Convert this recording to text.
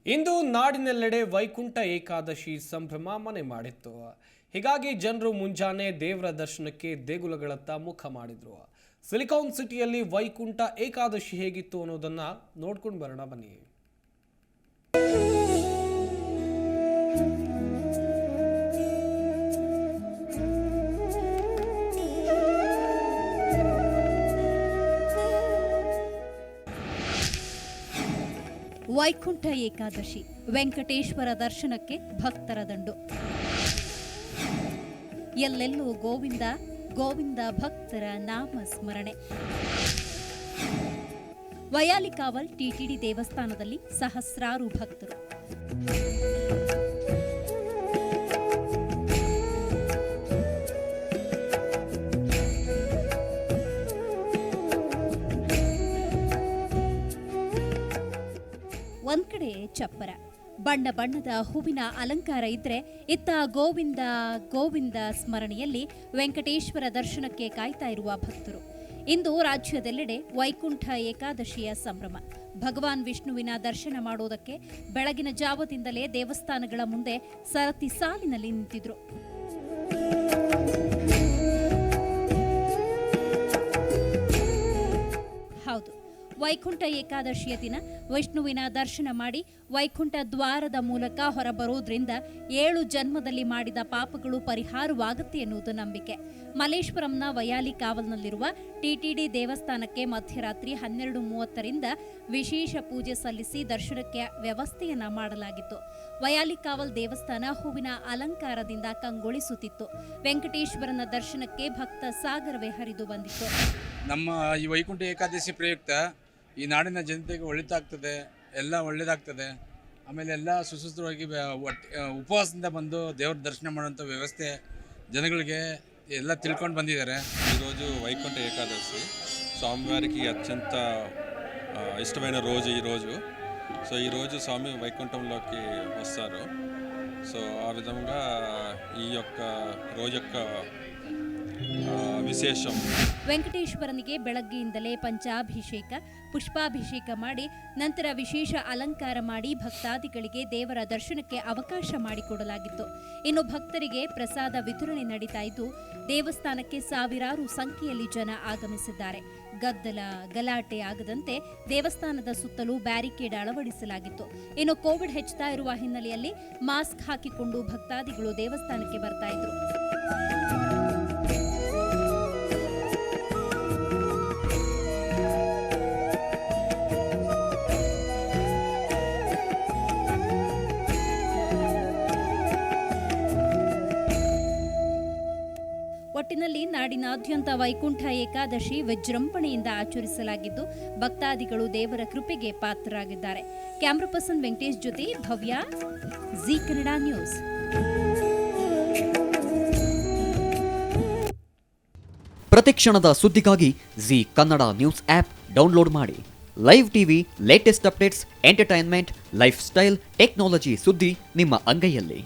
ಇಂದು ನಾಡಿನೆಲ್ಲೆಡೆ ವೈಕುಂಠ ಏಕಾದಶಿ ಸಂಭ್ರಮ ಮನೆ ಮಾಡಿತ್ತು. ಹೀಗಾಗಿ ಜನರು ಮುಂಜಾನೆ ದೇವರ ದರ್ಶನಕ್ಕೆ ದೇಗುಲಗಳತ್ತ ಮುಖ ಮಾಡಿದ್ರು. ಸಿಲಿಕಾನ್ ಸಿಟಿಯಲ್ಲಿ ವೈಕುಂಠ ಏಕಾದಶಿ ಹೇಗಿತ್ತು ಅನ್ನೋದನ್ನ ನೋಡ್ಕೊಂಡು ಬರೋಣ ಬನ್ನಿ. ವೈಕುಂಠ ಏಕಾದಶಿ ವೆಂಕಟೇಶ್ವರ ದರ್ಶನಕ್ಕೆ ಭಕ್ತರ ದಂಡು. ಎಲ್ಲೆಲ್ಲೂ ಗೋವಿಂದ ಗೋವಿಂದ ಭಕ್ತರ ನಾಮ ಸ್ಮರಣೆ. ವಯಾಲಿಕಾವಲ್ ಟಿಟಿಡಿ ದೇವಸ್ಥಾನದಲ್ಲಿ ಸಹಸ್ರಾರು ಭಕ್ತರು. ಒಂದ್ ಕಡೆ ಚಪ್ಪರ, ಬಣ್ಣ ಬಣ್ಣದ ಹೂವಿನ ಅಲಂಕಾರ ಇದ್ರೆ, ಇತ್ತ ಗೋವಿಂದ ಗೋವಿಂದ ಸ್ಮರಣೆಯಲ್ಲಿ ವೆಂಕಟೇಶ್ವರ ದರ್ಶನಕ್ಕೆ ಕಾಯ್ತಾ ಇರುವ ಭಕ್ತರು. ಇಂದು ರಾಜ್ಯದೆಲ್ಲೆಡೆ ವೈಕುಂಠ ಏಕಾದಶಿಯ ಸಂಭ್ರಮ. ಭಗವಾನ್ ವಿಷ್ಣುವಿನ ದರ್ಶನ ಮಾಡೋದಕ್ಕೆ ಬೆಳಗಿನ ಜಾವದಿಂದಲೇ ದೇವಸ್ಥಾನಗಳ ಮುಂದೆ ಸರತಿ ಸಾಲಿನಲ್ಲಿ ನಿಂತಿದ್ರು. ಹೌದು, ವೈಕುಂಠ ಏಕಾದಶಿಯ ದಿನ ವಿಷ್ಣುವಿನ ದರ್ಶನ ಮಾಡಿ ವೈಕುಂಠ ದ್ವಾರದ ಮೂಲಕ ಹೊರಬರೋದ್ರಿಂದ 7 ಜನ್ಮದಲ್ಲಿ ಮಾಡಿದ ಪಾಪಗಳು ಪರಿಹಾರವಾಗುತ್ತೆ ಎನ್ನುವುದು ನಂಬಿಕೆ. ಮಲ್ಲೇಶ್ವರಂನ ವಯಾಲಿಕಾವಲ್ನಲ್ಲಿರುವ ಟಿಟಿಡಿ ದೇವಸ್ಥಾನಕ್ಕೆ ಮಧ್ಯರಾತ್ರಿ 12:30ರಿಂದ ವಿಶೇಷ ಪೂಜೆ ಸಲ್ಲಿಸಿ ದರ್ಶನಕ್ಕೆ ವ್ಯವಸ್ಥೆಯನ್ನ ಮಾಡಲಾಗಿತ್ತು. ವಯಾಲಿಕಾವಲ್ ದೇವಸ್ಥಾನ ಹೂವಿನ ಅಲಂಕಾರದಿಂದ ಕಂಗೊಳಿಸುತ್ತಿತ್ತು. ವೆಂಕಟೇಶ್ವರನ ದರ್ಶನಕ್ಕೆ ಭಕ್ತ ಸಾಗರವೇ ಹರಿದು ಬಂದಿತ್ತು. ನಮ್ಮ ಈ ವೈಕುಂಠ ಏಕಾದಶಿ ಪ್ರಯುಕ್ತ ಈ ನಾಡಿನ ಜನತೆಗೆ ಒಳ್ಳೆದಾಗ್ತದೆ, ಎಲ್ಲ ಒಳ್ಳೆಯದಾಗ್ತದೆ. ಆಮೇಲೆ ಎಲ್ಲ ಸುಸೂತ್ರವಾಗಿ ಉಪವಾಸದಿಂದ ಬಂದು ದೇವ್ರ ದರ್ಶನ ಮಾಡುವಂಥ ವ್ಯವಸ್ಥೆ ಜನಗಳಿಗೆ ಎಲ್ಲ ತಿಳ್ಕೊಂಡು ಬಂದಿದ್ದಾರೆ. ఈరోజు వైకుంఠ ఏకాదశి స్వామివారికి అత్యంత ఇష్టమైన రోజు ఈరోజు. సో ఈరోజు స్వామి వైకుంఠంలోకి వస్తారు. సో ఆ విధంగా ఈ యొక్క రోజు యొక్క ವಿಶೇಷಂ. ವೆಂಕಟೇಶ್ವರನಿಗೆ ಬೆಳಗ್ಗೆಯಿಂದಲೇ ಪಂಚಾಭಿಷೇಕ, ಪುಷ್ಪಾಭಿಷೇಕ ಮಾಡಿ ನಂತರ ವಿಶೇಷ ಅಲಂಕಾರ ಮಾಡಿ ಭಕ್ತಾದಿಗಳಿಗೆ ದೇವರ ದರ್ಶನಕ್ಕೆ ಅವಕಾಶ ಮಾಡಿಕೊಡಲಾಗಿತ್ತು. ಇನ್ನು ಭಕ್ತರಿಗೆ ಪ್ರಸಾದ ವಿತರಣೆ ನಡೀತಾ ಇದ್ದು, ದೇವಸ್ಥಾನಕ್ಕೆ ಸಾವಿರಾರು ಸಂಖ್ಯೆಯಲ್ಲಿ ಜನ ಆಗಮಿಸಿದ್ದಾರೆ. ಗದ್ದಲ ಗಲಾಟೆ ಆಗದಂತೆ ದೇವಸ್ಥಾನದ ಸುತ್ತಲೂ ಬ್ಯಾರಿಕೇಡ್ ಅಳವಡಿಸಲಾಗಿತ್ತು. ಇನ್ನು ಕೋವಿಡ್ ಹೆಚ್ಚುತ್ತಾ ಇರುವ ಹಿನ್ನೆಲೆಯಲ್ಲಿ ಮಾಸ್ಕ್ ಹಾಕಿಕೊಂಡು ಭಕ್ತಾದಿಗಳು ದೇವಸ್ಥಾನಕ್ಕೆ ಬರ್ತಾ ಇದ್ರು. ಒಟ್ಟಿನಲ್ಲಿ ನಾಡಿನಾದ್ಯಂತ ವೈಕುಂಠ ಏಕಾದಶಿ ವಿಜೃಂಭಣೆಯಿಂದ ಆಚರಿಸಲಾಗಿದ್ದು, ಭಕ್ತಾದಿಗಳು ದೇವರ ಕೃಪೆಗೆ ಪಾತ್ರರಾಗಿದ್ದಾರೆ. ಕ್ಯಾಮರಾ ಪರ್ಸನ್ ವೆಂಕಟೇಶ್ ಜೊತೆ ಭವ್ಯ, ಜಿ ಕನ್ನಡ ನ್ಯೂಸ್. ಪ್ರತಿಕ್ಷಣದ ಸುದ್ದಿಗಾಗಿ Zee Kannada news app download ಮಾಡಿ. Live TV, latest updates, entertainment, lifestyle, technology ಸುದ್ದಿ ನಿಮ್ಮ ಅಂಗೈಯಲ್ಲಿ.